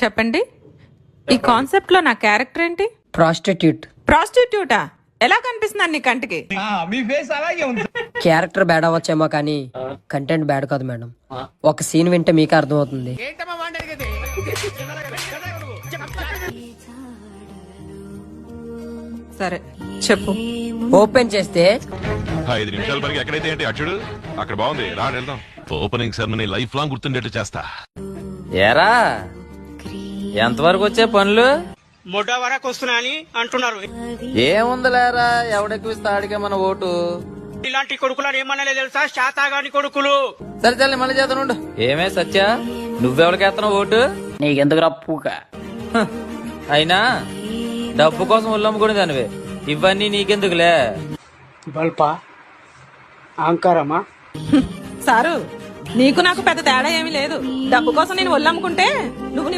చెప్పండి, ఈ కాన్సెప్ట్ లో నా క్యారెక్టర్ ఏంటి? ప్రాస్టిట్యూట్. ప్రాస్టిట్యూటా? ఎలా కనిపిస్తున్నాను నీ కంటికి? క్యారెక్టర్ బ్యాడ్ అవ్వచ్చేమో కానీ కంటెంట్ బ్యాడ్ కాదు మేడం. ఒక సీన్ వింటే మీకే అర్థమవుతుంది. సరే చెప్పు. ఓపెన్ చేస్తే 5 నిమిషాల వరకు ఎక్కడైతే ఏంటి అచ్చుడు అక్కడ బాగుంది, రా వెళ్దాం. ఓపెనింగ్ సెరమనీ లైఫ్ లాంగ్ గుర్తుండేట్టు చేస్తా. ఏరా ఎంతవరకు వచ్చే పనులు? మొట వరకు వస్తున్నాయని అంటున్నారు. ఏముందిలేరా, ఎవడెక్కిస్తే ఆడికే మన ఓటు. ఇలాంటి కొడుకులను ఏమన్నా తెలుసా? శాతాగాని కొడుకులు. సరే సరే మళ్ళీ చేతనుండు. ఏమే సత్య, నువ్వెవడికేస్తున్నావు ఓటు? నీకెందుకు రప్పుక. అయినా డబ్బు కోసం ఉల్లమ్ముకుని దానివే, ఇవన్నీ నీకెందుకులే. బల్పా అహంకారమా? సారు, నీకు నాకు పెద్ద తేడా ఏమీ లేదు. డబ్బు కోసం నేను ఒళ్ళమ్ముకుంటే నువ్వు నీ